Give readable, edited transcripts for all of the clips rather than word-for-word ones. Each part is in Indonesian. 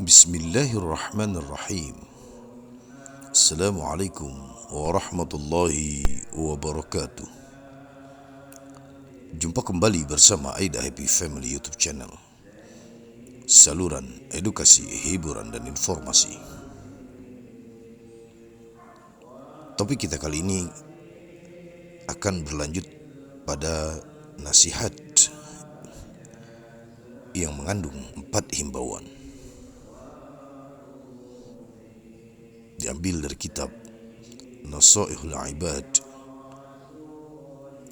Bismillahirrahmanirrahim. Assalamualaikum warahmatullahi wabarakatuh. Jumpa kembali bersama Aida Happy Family YouTube channel, saluran edukasi, hiburan dan informasi. Topik kita kali ini akan berlanjut pada nasihat yang mengandung 4 himbauan. Diambil dari kitab Nasaihul Ibad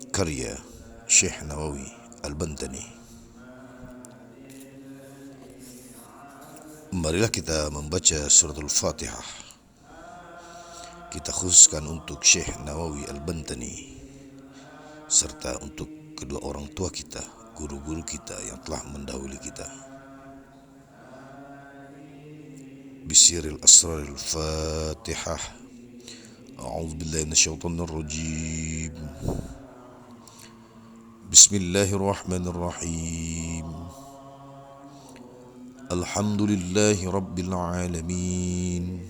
karya Syekh Nawawi Al-Bantani. Marilah kita membaca suratul Fatihah. Kita khususkan untuk Syekh Nawawi Al-Bantani serta untuk kedua orang tua kita, guru-guru kita yang telah mendahului kita. Bisiril asraril Fatihah. A'udzubillahi minasyaitonir rajim. Bismillahirrahmanirrahim. Alhamdulillahi rabbil alamin.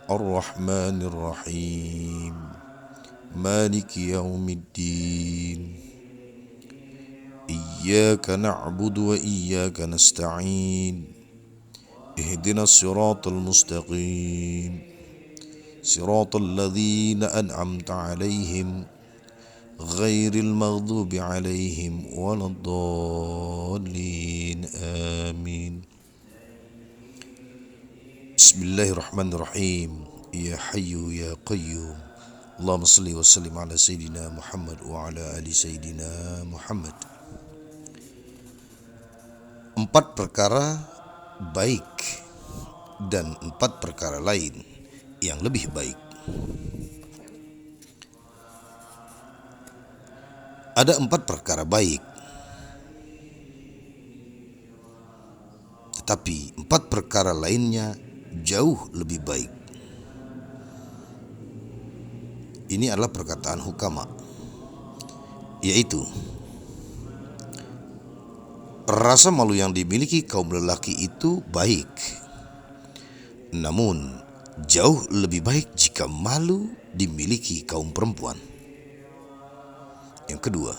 Ar-Rahmanir Rahim. Maliki yaumiddin. Iyyaka na'budu wa iyyaka nasta'in. اهدنا الصراط المستقيم صراط الذين أنعمت عليهم غير المغضوب عليهم ولا الضالين آمين. بسم الله الرحمن الرحيم. يا حي يا قيوم اللهم صل وسلم على سيدنا محمد وعلى آل سيدنا محمد. 4 perkara baik dan 4 perkara lain yang lebih baik. Ada 4 perkara baik, tetapi 4 perkara lainnya jauh lebih baik. Ini adalah perkataan hukama, yaitu rasa malu yang dimiliki kaum lelaki itu baik, namun jauh lebih baik jika malu dimiliki kaum perempuan. Yang kedua,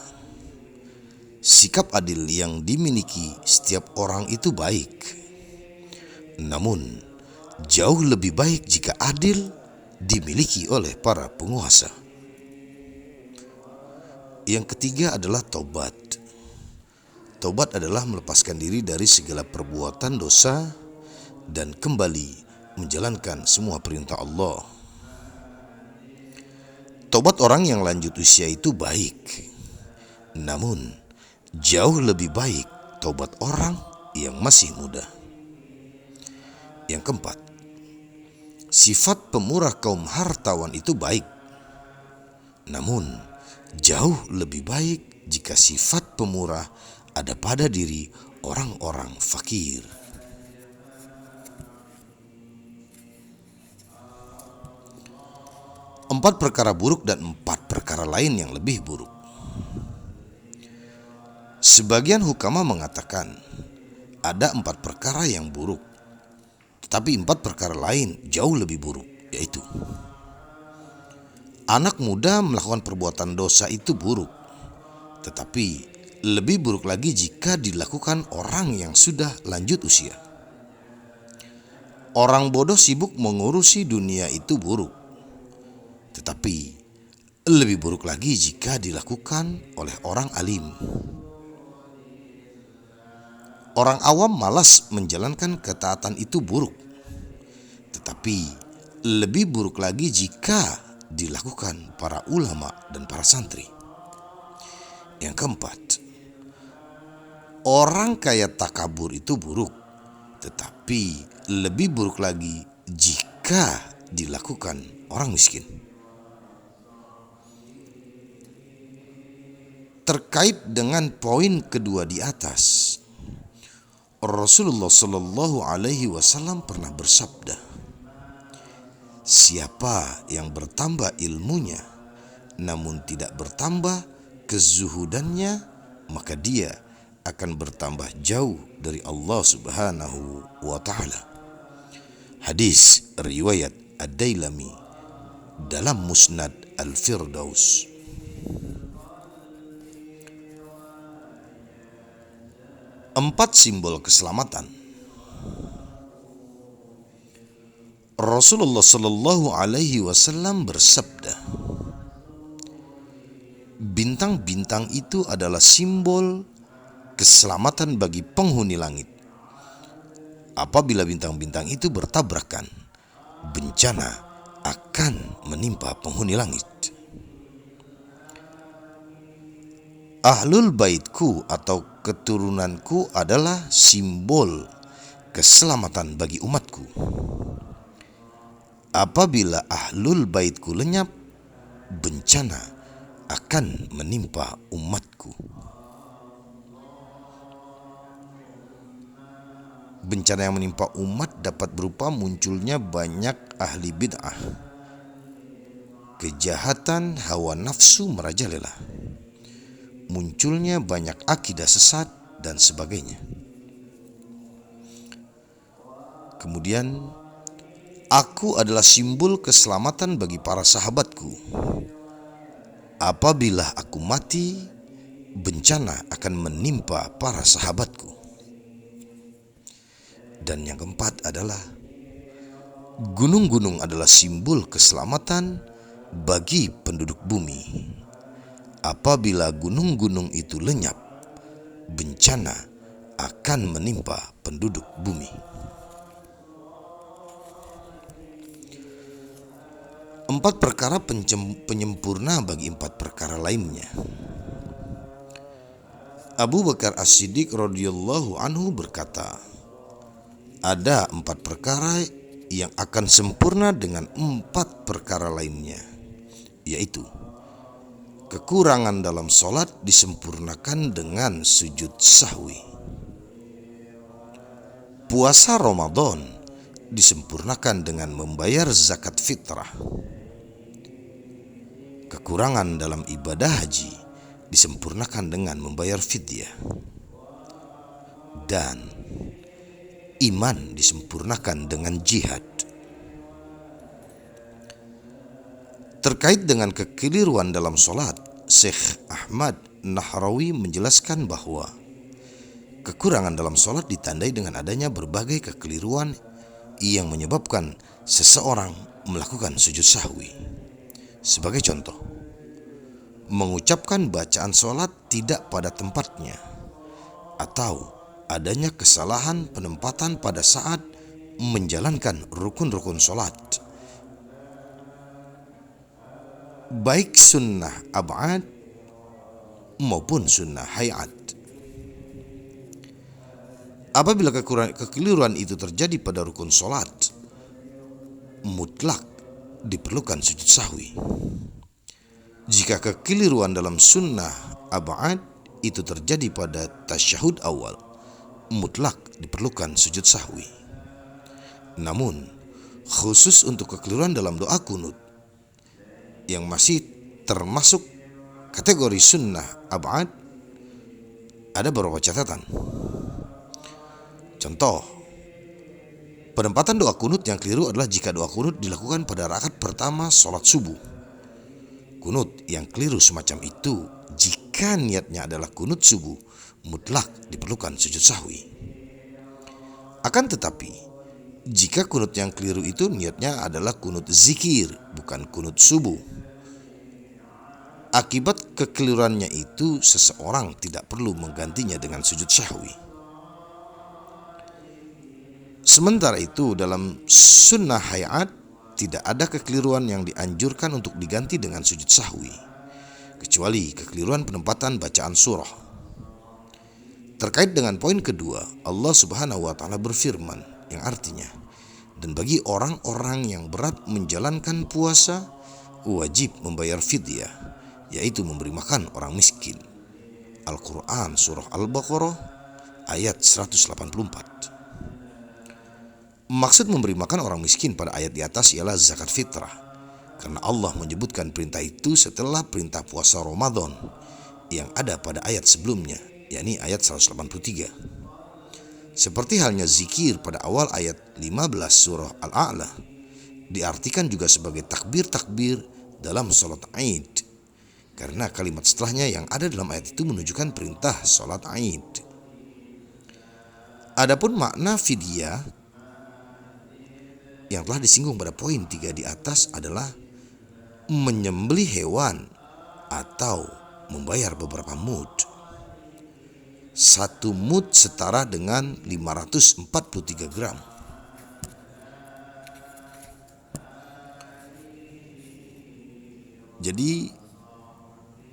sikap adil yang dimiliki setiap orang itu baik, namun jauh lebih baik jika adil dimiliki oleh para penguasa. Yang ketiga adalah taubat. Taubat adalah melepaskan diri dari segala perbuatan dosa dan kembali menjalankan semua perintah Allah. Taubat orang yang lanjut usia itu baik, namun jauh lebih baik taubat orang yang masih muda. Yang keempat, sifat pemurah kaum hartawan itu baik, namun jauh lebih baik jika sifat pemurah ada pada diri orang-orang fakir. Empat perkara buruk dan 4 perkara lain yang lebih buruk. Sebagian hukama mengatakan ada 4 perkara yang buruk, tetapi 4 perkara lain jauh lebih buruk, yaitu anak muda melakukan perbuatan dosa itu buruk, tetapi lebih buruk lagi jika dilakukan orang yang sudah lanjut usia. Orang bodoh sibuk mengurusi dunia itu buruk, tetapi lebih buruk lagi jika dilakukan oleh orang alim. Orang awam malas menjalankan ketaatan itu buruk, tetapi lebih buruk lagi jika dilakukan para ulama dan para santri. Yang keempat, orang kaya takabur itu buruk, tetapi lebih buruk lagi jika dilakukan orang miskin. Terkait dengan poin kedua di atas, Rasulullah Shallallahu Alaihi Wasallam pernah bersabda, siapa yang bertambah ilmunya namun tidak bertambah kezuhudannya, maka dia akan bertambah jauh dari Allah Subhanahu wa Ta'ala. Hadis riwayat Ad-Dailami dalam Musnad Al-Firdaus. Empat simbol keselamatan. Rasulullah Shallallahu Alaihi Wasallam bersabda, bintang-bintang itu adalah simbol keselamatan bagi penghuni langit. Apabila bintang-bintang itu bertabrakan, bencana akan menimpa penghuni langit. Ahlul baitku atau keturunanku adalah simbol keselamatan bagi umatku. Apabila ahlul baitku lenyap, bencana akan menimpa umatku. Bencana yang menimpa umat dapat berupa munculnya banyak ahli bid'ah, kejahatan hawa nafsu merajalela, munculnya banyak akidah sesat dan sebagainya. Kemudian, aku adalah simbol keselamatan bagi para sahabatku. Apabila aku mati, bencana akan menimpa para sahabatku. Dan yang keempat adalah gunung-gunung adalah simbol keselamatan bagi penduduk bumi. Apabila gunung-gunung itu lenyap, bencana akan menimpa penduduk bumi. Empat perkara penyempurna bagi empat perkara lainnya. Abu Bakar As-Siddiq radhiyallahu anhu berkata, ada empat perkara yang akan sempurna dengan empat perkara lainnya, yaitu kekurangan dalam sholat disempurnakan dengan sujud sahwi. Puasa Ramadan disempurnakan dengan membayar zakat fitrah. Kekurangan dalam ibadah haji disempurnakan dengan membayar fidyah. Dan iman disempurnakan dengan jihad. Terkait dengan kekeliruan dalam sholat, Syekh Ahmad Nahrawi menjelaskan bahwa kekurangan dalam sholat ditandai dengan adanya berbagai kekeliruan yang menyebabkan seseorang melakukan sujud sahwi. Sebagai contoh, mengucapkan bacaan sholat tidak pada tempatnya, atau adanya kesalahan penempatan pada saat menjalankan rukun-rukun sholat, baik sunnah ab'ad maupun sunnah hayat. Apabila kekeliruan itu terjadi pada rukun sholat, mutlak diperlukan sujud sahwi. Jika kekeliruan dalam sunnah ab'ad itu terjadi pada tasyahud awal, mutlak diperlukan sujud sahwi. Namun, khusus untuk kekeliruan dalam doa kunut yang masih termasuk kategori sunnah ab'ad, ada beberapa catatan. Contoh, penempatan doa kunut yang keliru adalah jika doa kunut dilakukan pada rakaat pertama sholat subuh. Kunut yang keliru semacam itu, jika niatnya adalah kunut subuh, mutlak diperlukan sujud sahwi. Akan tetapi, jika kunut yang keliru itu niatnya adalah kunut zikir, bukan kunut subuh, akibat kekeliruannya itu seseorang tidak perlu menggantinya dengan sujud sahwi. Sementara itu dalam sunnah hayat tidak ada kekeliruan yang dianjurkan untuk diganti dengan sujud sahwi, kecuali kekeliruan penempatan bacaan surah. Terkait dengan poin kedua, Allah Subhanahu wa Ta'ala berfirman yang artinya, dan bagi orang-orang yang berat menjalankan puasa wajib membayar fidyah, yaitu memberi makan orang miskin. Al-Quran surah Al-Baqarah ayat 184. Maksud memberi makan orang miskin pada ayat di atas ialah zakat fitrah, karena Allah menyebutkan perintah itu setelah perintah puasa Ramadan yang ada pada ayat sebelumnya, yakni ayat 183. Seperti halnya zikir pada awal ayat 15 surah Al-A'la diartikan juga sebagai takbir-takbir dalam sholat Aid, karena kalimat setelahnya yang ada dalam ayat itu menunjukkan perintah sholat Aid. Adapun makna fidyah yang telah disinggung pada poin 3 di atas adalah menyembelih hewan atau membayar beberapa mud. 1 mud setara dengan 543 gram. Jadi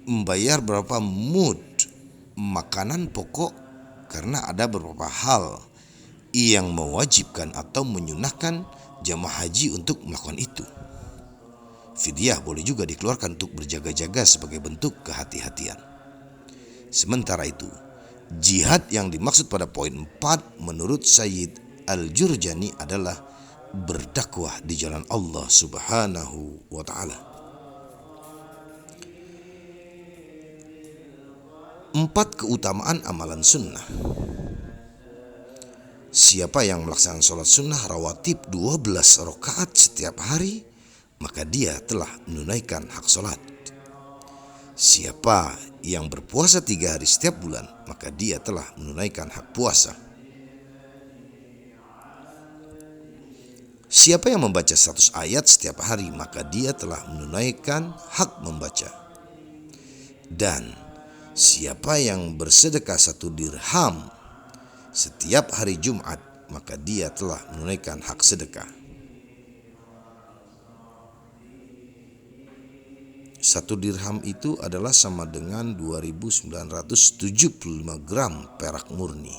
membayar berapa mud makanan pokok, karena ada beberapa hal yang mewajibkan atau menyunahkan jamaah haji untuk melakukan itu. Fidyah boleh juga dikeluarkan untuk berjaga-jaga sebagai bentuk kehati-hatian. Sementara itu, jihad yang dimaksud pada poin 4 menurut Sayyid Al-Jurjani adalah berdakwah di jalan Allah Subhanahu wa ta'ala. 4 keutamaan amalan sunnah. Siapa yang melaksanakan sholat sunnah rawatib 12 rakaat setiap hari, maka dia telah menunaikan hak sholat. Siapa yang berpuasa 3 hari setiap bulan, maka dia telah menunaikan hak puasa. Siapa yang membaca 100 ayat setiap hari, maka dia telah menunaikan hak membaca. Dan siapa yang bersedekah 1 dirham setiap hari Jumat, maka dia telah menunaikan hak sedekah. 1 dirham itu adalah sama dengan 2.975 gram perak murni.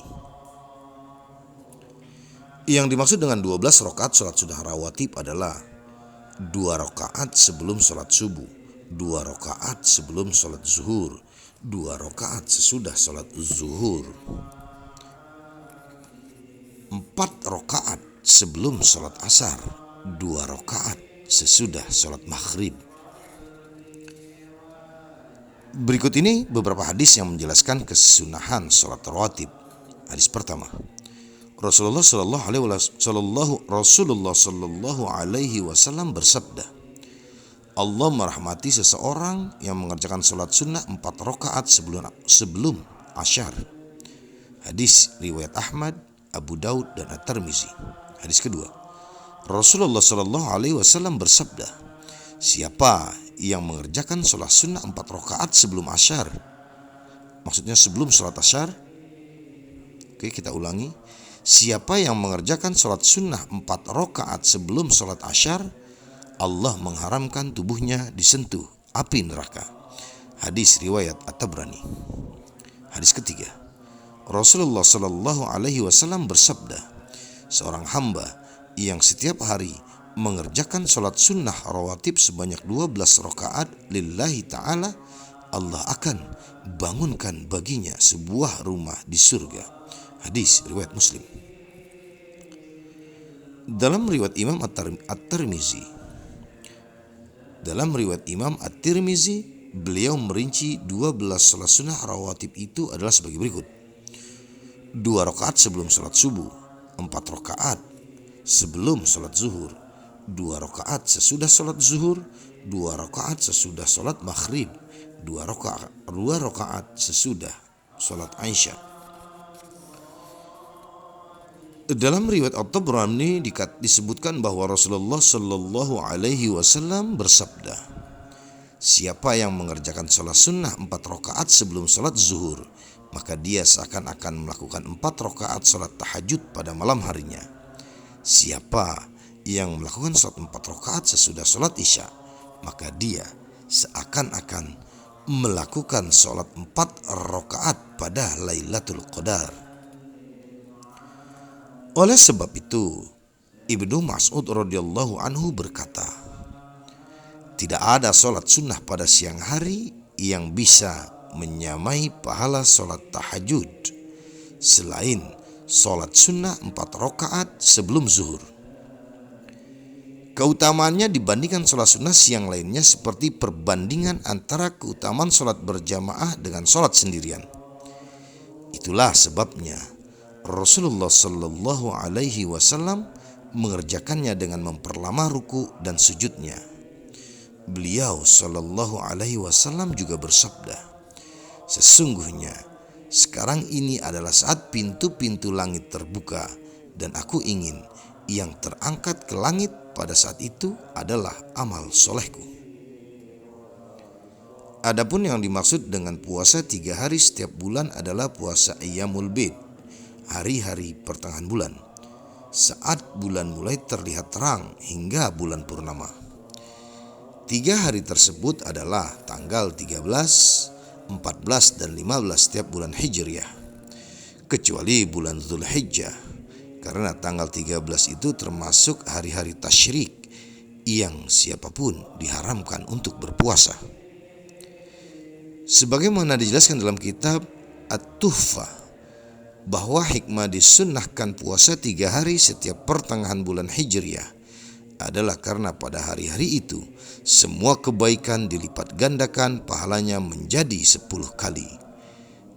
Yang dimaksud dengan 12 rakaat sholat sunnah rawatib adalah 2 rakaat sebelum sholat subuh, 2 rakaat sebelum sholat zuhur, 2 rakaat sesudah sholat zuhur, 4 rakaat sebelum sholat asar, 2 rakaat sesudah sholat maghrib. Berikut ini beberapa hadis yang menjelaskan kesunahan sholat rawatib. Hadis pertama, Rasulullah Sallallahu Alaihi Wasallam bersabda, Allah merahmati seseorang yang mengerjakan sholat sunnah 4 rakaat sebelum asyar. Hadis riwayat Ahmad, Abu Daud dan At-Tirmizi. Hadis kedua, Rasulullah Sallallahu Alaihi Wasallam bersabda, siapa yang mengerjakan sholat sunnah 4 rakaat sebelum asyar, maksudnya sebelum sholat asyar. Oke, kita ulangi. Siapa yang mengerjakan sholat sunnah 4 rakaat sebelum sholat asyar, Allah mengharamkan tubuhnya disentuh api neraka. Hadis riwayat At-Tabrani. Hadis ketiga, Rasulullah Sallallahu Alaihi Wasallam bersabda, seorang hamba yang setiap hari mengerjakan sholat sunnah rawatib sebanyak 12 rakaat lillahi ta'ala, Allah akan bangunkan baginya sebuah rumah di surga. Hadis riwayat Muslim. Dalam riwayat Imam At-Tirmizi, beliau merinci 12 sholat sunnah rawatib itu adalah sebagai berikut: 2 rakaat sebelum sholat subuh, 4 rakaat sebelum sholat zuhur, 2 rakaat sesudah sholat zuhur, 2 rakaat sesudah sholat maghrib, 2 rakaat sesudah sholat Aisyah. Dalam riwayat At-Tabrani disebutkan bahwa Rasulullah Sallallahu Alaihi Wasallam bersabda, siapa yang mengerjakan sholat sunnah 4 rakaat sebelum sholat zuhur, maka dia seakan-akan melakukan 4 rakaat sholat tahajud pada malam harinya. Siapa yang melakukan sholat 4 rakaat sesudah sholat isya, maka dia seakan-akan melakukan sholat 4 rakaat pada Lailatul Qadar. Oleh sebab itu, Ibnu Mas'ud radhiyallahu anhu berkata, tidak ada sholat sunnah pada siang hari yang bisa menyamai pahala sholat tahajud selain sholat sunnah 4 rakaat sebelum zuhur. Keutamaannya dibandingkan sholat sunnah siang lainnya seperti perbandingan antara keutamaan sholat berjamaah dengan sholat sendirian. Itulah sebabnya Rasulullah Sallallahu Alaihi Wasallam mengerjakannya dengan memperlama ruku dan sujudnya. Beliau Sallallahu Alaihi Wasallam juga bersabda, sesungguhnya sekarang ini adalah saat pintu-pintu langit terbuka, dan aku ingin yang terangkat ke langit pada saat itu adalah amal solehku. Adapun yang dimaksud dengan puasa 3 hari setiap bulan adalah puasa Ayyamul Bid, hari-hari pertengahan bulan, saat bulan mulai terlihat terang hingga bulan purnama. 3 hari tersebut adalah tanggal 13, 14, dan 15 setiap bulan Hijriah, kecuali bulan Dzulhijjah, karena tanggal 13 itu termasuk hari-hari tasyrik yang siapapun diharamkan untuk berpuasa. Sebagaimana dijelaskan dalam kitab At-Tuhfah, bahwa hikmah disunnahkan puasa 3 hari setiap pertengahan bulan Hijriah adalah karena pada hari-hari itu semua kebaikan dilipat gandakan pahalanya menjadi 10 kali.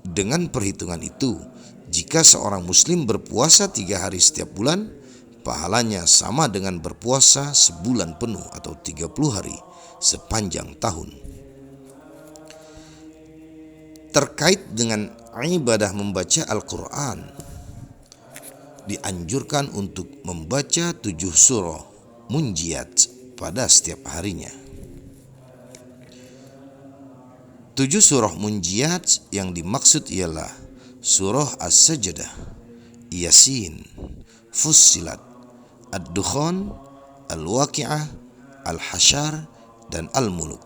Dengan perhitungan itu, jika seorang muslim berpuasa 3 hari setiap bulan, pahalanya sama dengan berpuasa sebulan penuh atau 30 hari sepanjang tahun. Terkait dengan ibadah membaca Al-Quran, dianjurkan untuk membaca 7 surah munjiat pada setiap harinya. 7 surah munjiat yang dimaksud ialah surah As-Sajdah, Yasin, Fussilat, Ad-Dukhan, Al-Waqi'ah, Al-Hasyr, dan Al-Muluk.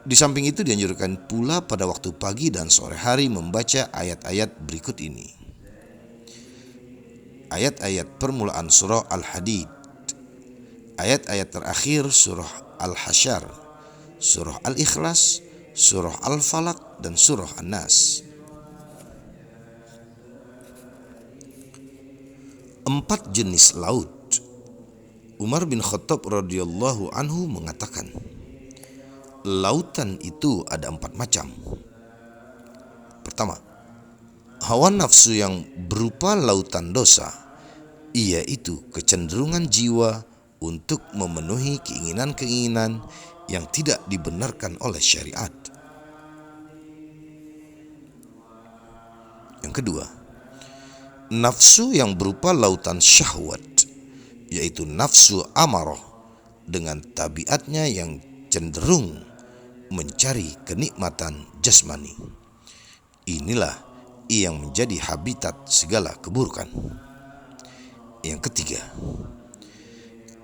Di samping itu dianjurkan pula pada waktu pagi dan sore hari membaca ayat-ayat berikut ini. Ayat-ayat permulaan surah Al-Hadid, ayat-ayat terakhir surah Al-Hasyr, surah Al-Ikhlas, surah Al-Falaq, dan surah An-Nas. 4 jenis laut. Umar bin Khattab radhiyallahu anhu mengatakan, lautan itu ada 4 macam. Pertama, hawa nafsu yang berupa lautan dosa, yaitu kecenderungan jiwa untuk memenuhi keinginan-keinginan yang tidak dibenarkan oleh syariat. Yang kedua, nafsu yang berupa lautan syahwat, yaitu nafsu amarah dengan tabiatnya yang cenderung mencari kenikmatan jasmani. Inilah yang menjadi habitat segala keburukan. Yang ketiga,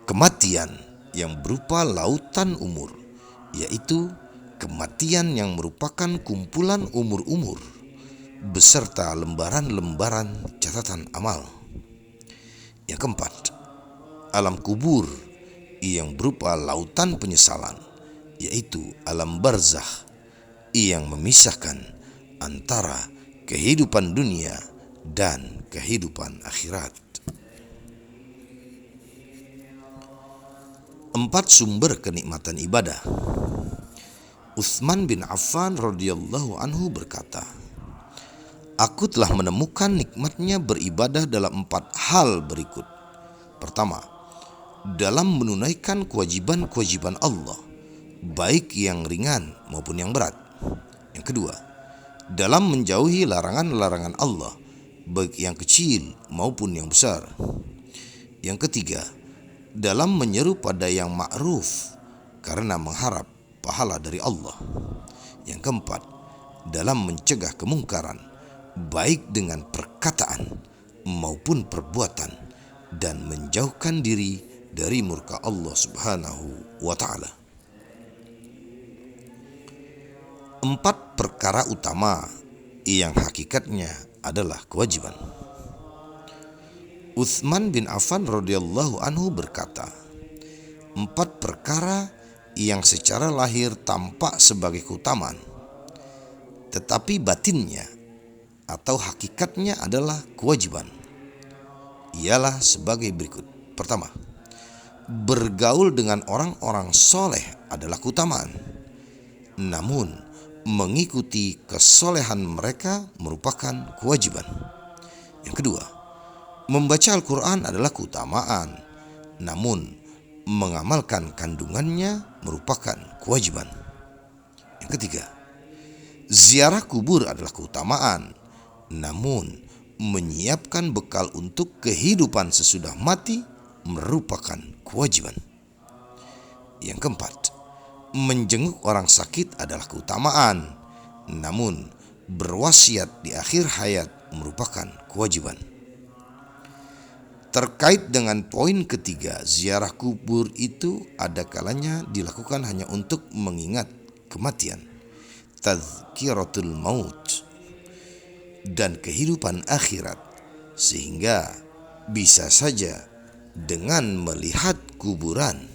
kematian yang berupa lautan umur, yaitu kematian yang merupakan kumpulan umur-umur beserta lembaran-lembaran catatan amal. Yang keempat, alam kubur yang berupa lautan penyesalan, yaitu alam barzakh yang memisahkan antara kehidupan dunia dan kehidupan akhirat. 4 sumber kenikmatan ibadah. Utsman bin Affan radhiyallahu anhu berkata, aku telah menemukan nikmatnya beribadah dalam 4 hal berikut. Pertama, dalam menunaikan kewajiban-kewajiban Allah, baik yang ringan maupun yang berat. Yang kedua, dalam menjauhi larangan-larangan Allah, baik yang kecil maupun yang besar. Yang ketiga, dalam menyeru pada yang ma'ruf karena mengharap pahala dari Allah. Yang keempat, dalam mencegah kemungkaran, baik dengan perkataan maupun perbuatan, dan menjauhkan diri dari murka Allah Subhanahu wa ta'ala. 4 perkara utama yang hakikatnya adalah kewajiban. Utsman bin Affan radhiyallahu anhu berkata, 4 perkara yang secara lahir tampak sebagai keutamaan, tetapi batinnya atau hakikatnya adalah kewajiban, ialah sebagai berikut. Pertama, bergaul dengan orang-orang soleh adalah keutamaan. Namun mengikuti kesolehan mereka merupakan kewajiban. Yang kedua, membaca Al-Quran adalah keutamaan, namun mengamalkan kandungannya merupakan kewajiban. Yang ketiga, ziarah kubur adalah keutamaan, namun menyiapkan bekal untuk kehidupan sesudah mati merupakan kewajiban. Yang keempat, menjenguk orang sakit adalah keutamaan, namun berwasiat di akhir hayat merupakan kewajiban. Terkait dengan poin ketiga, ziarah kubur itu ada kalanya dilakukan hanya untuk mengingat kematian, tazkiratul maut, dan kehidupan akhirat, sehingga bisa saja dengan melihat kuburan.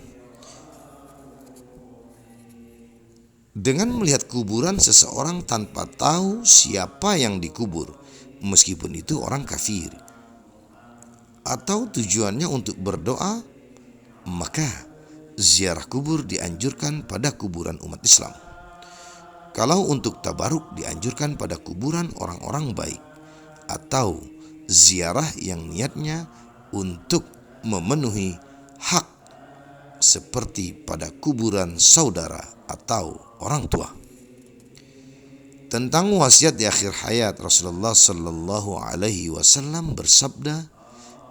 Dengan melihat kuburan seseorang tanpa tahu siapa yang dikubur, meskipun itu orang kafir, atau tujuannya untuk berdoa, maka ziarah kubur dianjurkan pada kuburan umat Islam. Kalau untuk tabaruk dianjurkan pada kuburan orang-orang baik, atau ziarah yang niatnya untuk memenuhi hak seperti pada kuburan saudara atau orang tua. Tentang wasiat di akhir hayat, Rasulullah Sallallahu Alaihi Wasallam bersabda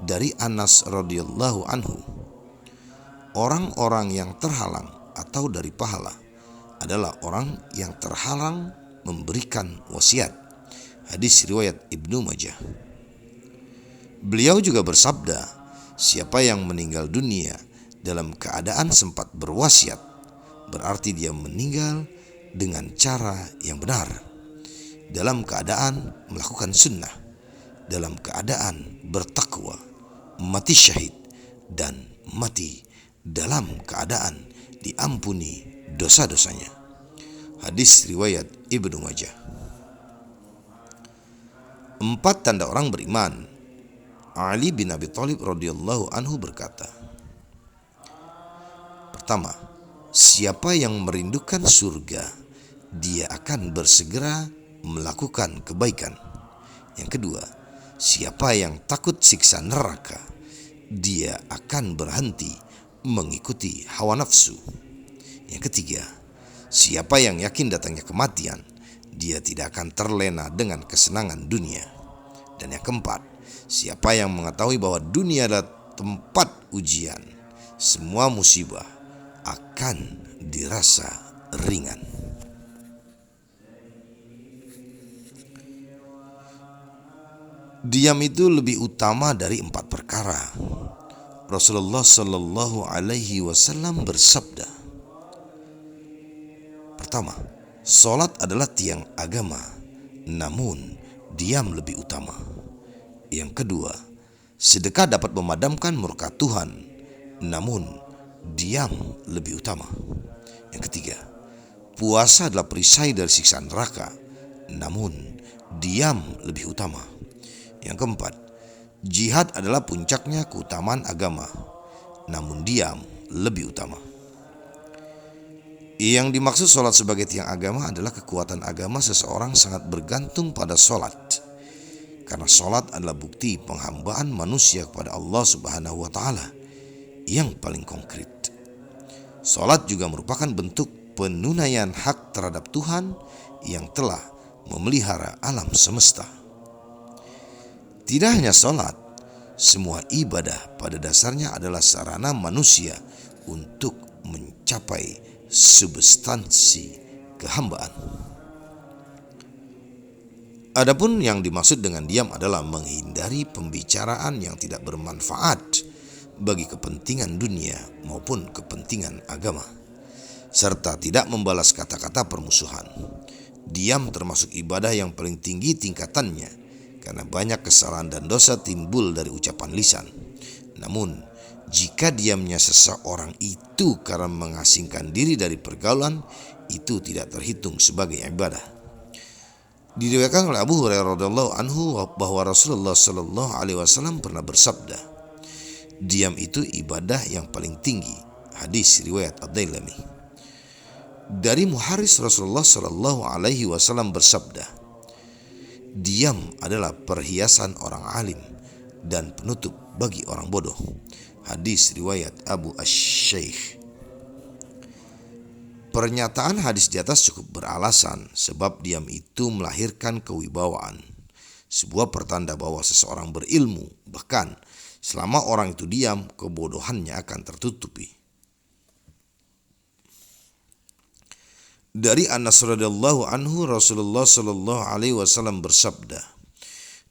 dari Anas radhiyallahu anhu, orang-orang yang terhalang atau dari pahala adalah orang yang terhalang memberikan wasiat. Hadis riwayat Ibnu Majah. Beliau juga bersabda, siapa yang meninggal dunia dalam keadaan sempat berwasiat, berarti dia meninggal dengan cara yang benar, dalam keadaan melakukan sunnah, dalam keadaan bertakwa, mati syahid, dan mati dalam keadaan diampuni dosa-dosanya. Hadis riwayat Ibnu Majah. 4 tanda orang beriman. Ali bin Abi Thalib radhiyallahu anhu berkata, pertama, siapa yang merindukan surga, dia akan bersegera melakukan kebaikan. Yang kedua, siapa yang takut siksa neraka, dia akan berhenti mengikuti hawa nafsu. Yang ketiga, siapa yang yakin datangnya kematian, dia tidak akan terlena dengan kesenangan dunia. Dan yang keempat, siapa yang mengetahui bahwa dunia adalah tempat ujian, semua musibah akan dirasa ringan. Diam itu lebih utama dari 4 perkara. Rasulullah Sallallahu Alaihi Wasallam bersabda, pertama, salat adalah tiang agama, namun diam lebih utama. Yang kedua, sedekah dapat memadamkan murka Tuhan, namun diam lebih utama. Yang ketiga, puasa adalah perisai dari siksa neraka, namun diam lebih utama. Yang keempat, jihad adalah puncaknya keutamaan agama, namun diam lebih utama. Yang dimaksud sholat sebagai tiang agama adalah kekuatan agama seseorang sangat bergantung pada sholat, karena sholat adalah bukti penghambaan manusia kepada Allah Subhanahu wa Ta'ala yang paling konkret. Sholat juga merupakan bentuk penunaian hak terhadap Tuhan yang telah memelihara alam semesta. Tidak hanya sholat, semua ibadah pada dasarnya adalah sarana manusia untuk mencapai substansi kehambaan. Adapun yang dimaksud dengan diam adalah menghindari pembicaraan yang tidak bermanfaat bagi kepentingan dunia maupun kepentingan agama, serta tidak membalas kata-kata permusuhan. Diam termasuk ibadah yang paling tinggi tingkatannya, karena banyak kesalahan dan dosa timbul dari ucapan lisan. Namun, jika diamnya seseorang itu karena mengasingkan diri dari pergaulan, itu tidak terhitung sebagai ibadah. Diriwayatkan oleh Abu Hurairah radhiyallahu anhu bahwa Rasulullah Sallallahu Alaihi Wasallam pernah bersabda, diam itu ibadah yang paling tinggi. Hadis riwayat Ad-Dailami. Dari Muharis Rasulullah Shallallahu Alaihi Wasallam bersabda, diam adalah perhiasan orang alim dan penutup bagi orang bodoh. Hadis riwayat Abu Asy-Syaikh. Pernyataan hadis di atas cukup beralasan sebab diam itu melahirkan kewibawaan, sebuah pertanda bahwa seseorang berilmu. Bahkan selama orang itu diam, kebodohannya akan tertutupi. Dari Anas radhiyallahu anhu, Rasulullah sallallahu alaihi wasallam bersabda,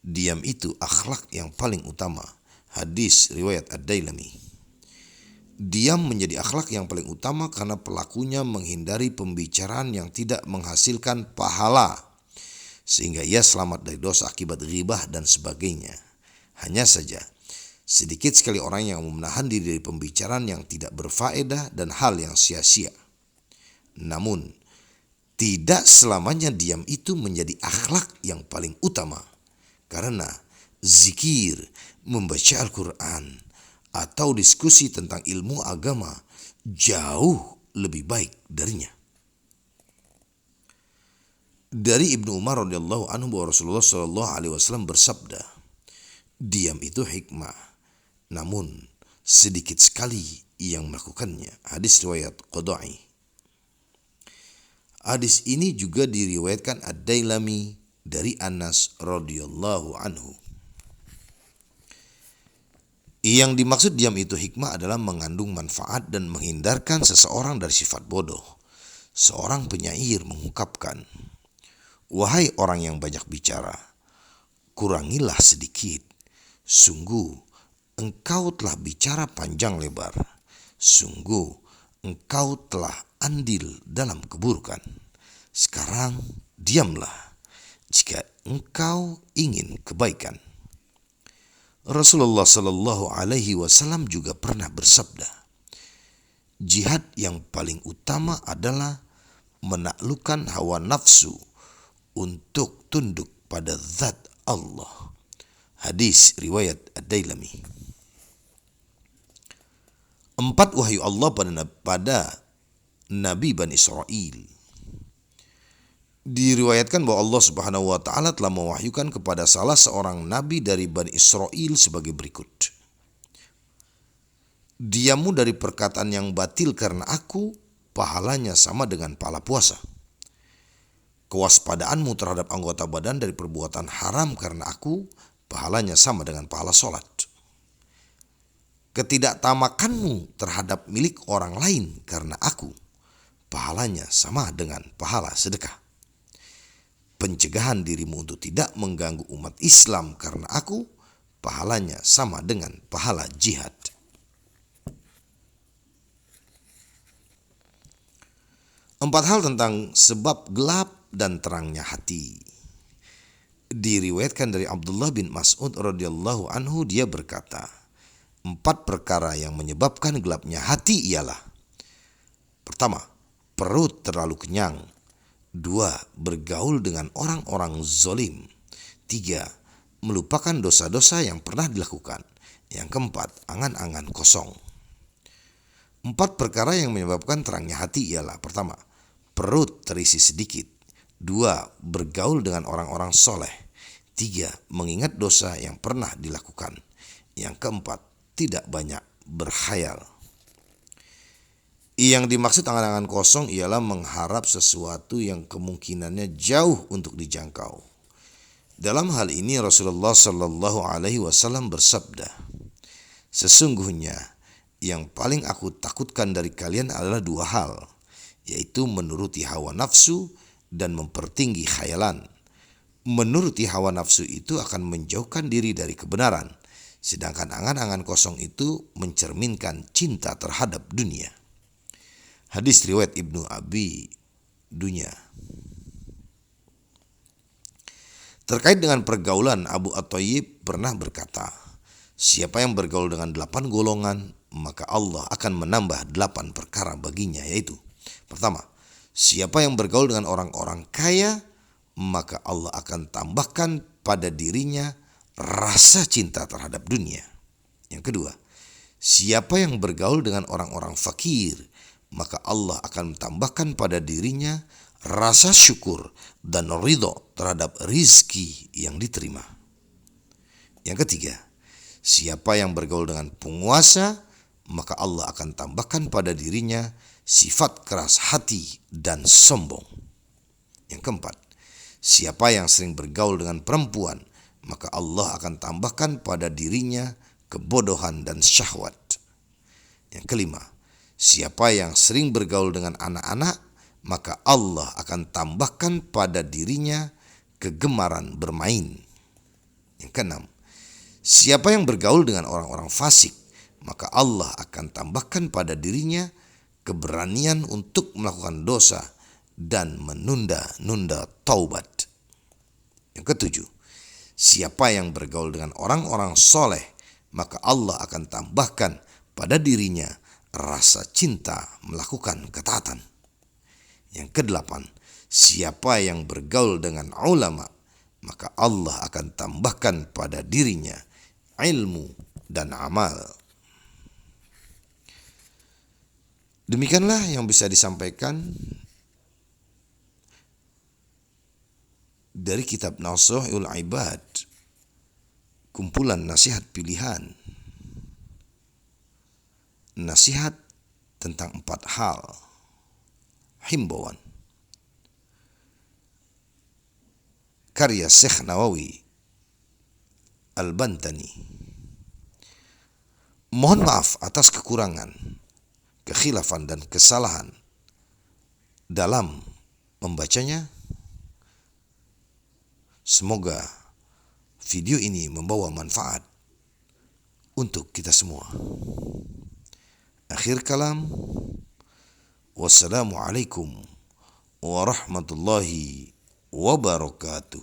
diam itu akhlak yang paling utama. Hadis riwayat Ad-Dailami. Diam menjadi akhlak yang paling utama karena pelakunya menghindari pembicaraan yang tidak menghasilkan pahala, sehingga ia selamat dari dosa akibat ghibah dan sebagainya. Hanya saja, sedikit sekali orang yang menahan diri dari pembicaraan yang tidak berfaedah dan hal yang sia-sia. Namun, tidak selamanya diam itu menjadi akhlak yang paling utama, karena zikir, membaca Al-Quran, atau diskusi tentang ilmu agama jauh lebih baik darinya. Dari Ibnu Umar radhiyallahu anhu bahwa Rasulullah sallallahu alaihi wasallam bersabda, diam itu hikmah, namun sedikit sekali yang melakukannya. Hadis riwayat Qudai. Hadis ini juga diriwayatkan Ad-Dailami dari Anas radhiyallahu anhu. Yang dimaksud diam itu hikmah adalah mengandung manfaat dan menghindarkan seseorang dari sifat bodoh. Seorang penyair mengungkapkan, wahai orang yang banyak bicara, kurangilah sedikit. Sungguh engkau telah bicara panjang lebar. Sungguh engkau telah andil dalam keburukan. Sekarang diamlah jika engkau ingin kebaikan. Rasulullah Shallallahu Alaihi Wasallam juga pernah bersabda, jihad yang paling utama adalah menaklukkan hawa nafsu untuk tunduk pada zat Allah. Hadis riwayat Ad-Dailami. 4 wahyu Allah pada Nabi Bani Israel. Diriwayatkan bahwa Allah Subhanahu wa taala telah mewahyukan kepada salah seorang nabi dari Bani Israel sebagai berikut. Diammu dari perkataan yang batil karena aku, pahalanya sama dengan pahala puasa. Kewaspadaanmu terhadap anggota badan dari perbuatan haram karena aku, pahalanya sama dengan pahala sholat. Ketidaktamakanmu terhadap milik orang lain karena aku, pahalanya sama dengan pahala sedekah. Pencegahan dirimu untuk tidak mengganggu umat Islam karena aku, pahalanya sama dengan pahala jihad. 4 hal tentang sebab gelap dan terangnya hati. Diriwayatkan dari Abdullah bin Mas'ud radhiyallahu anhu, dia berkata, 4 perkara yang menyebabkan gelapnya hati ialah: pertama, perut terlalu kenyang. 2. Bergaul dengan orang-orang zalim. 3. Melupakan dosa-dosa yang pernah dilakukan. Yang keempat, angan-angan kosong. 4 perkara yang menyebabkan terangnya hati ialah: pertama, perut terisi sedikit. 2. Bergaul dengan orang-orang soleh. 3. Mengingat dosa yang pernah dilakukan. Yang keempat, tidak banyak berkhayal. Yang dimaksud angan-angan kosong ialah mengharap sesuatu yang kemungkinannya jauh untuk dijangkau. Dalam hal ini Rasulullah Shallallahu Alaihi Wasallam bersabda, sesungguhnya yang paling aku takutkan dari kalian adalah 2 hal, yaitu menuruti hawa nafsu dan mempertinggi khayalan. Menuruti hawa nafsu itu akan menjauhkan diri dari kebenaran, sedangkan angan-angan kosong itu mencerminkan cinta terhadap dunia. Hadis riwayat Ibnu Abi Dunya. Terkait dengan pergaulan, Abu At-Thayyib pernah berkata, siapa yang bergaul dengan 8 golongan, maka Allah akan menambah 8 perkara baginya, yaitu: pertama, siapa yang bergaul dengan orang-orang kaya, maka Allah akan tambahkan pada dirinya rasa cinta terhadap dunia. Yang kedua, siapa yang bergaul dengan orang-orang fakir, maka Allah akan tambahkan pada dirinya rasa syukur dan ridho terhadap rizki yang diterima. Yang ketiga, siapa yang bergaul dengan penguasa, maka Allah akan tambahkan pada dirinya sifat keras hati dan sombong. Yang keempat, siapa yang sering bergaul dengan perempuan, maka Allah akan tambahkan pada dirinya kebodohan dan syahwat. Yang kelima, siapa yang sering bergaul dengan anak-anak, maka Allah akan tambahkan pada dirinya kegemaran bermain. Yang keenam, siapa yang bergaul dengan orang-orang fasik, maka Allah akan tambahkan pada dirinya keberanian untuk melakukan dosa dan menunda-nunda taubat. Yang ketujuh, siapa yang bergaul dengan orang-orang soleh, maka Allah akan tambahkan pada dirinya rasa cinta melakukan ketaatan. Yang kedelapan, siapa yang bergaul dengan ulama, maka Allah akan tambahkan pada dirinya ilmu dan amal. Demikianlah yang bisa disampaikan dari kitab Nasihatul Ibad, kumpulan nasihat pilihan. Nasihat tentang 4 hal, himbauan. Karya Syekh Nawawi Al-Bantani. Mohon maaf atas kekurangan, kekhilafan dan kesalahan dalam membacanya. Semoga video ini membawa manfaat untuk kita semua. Akhir kalam, wassalamualaikum warahmatullahi wabarakatuh.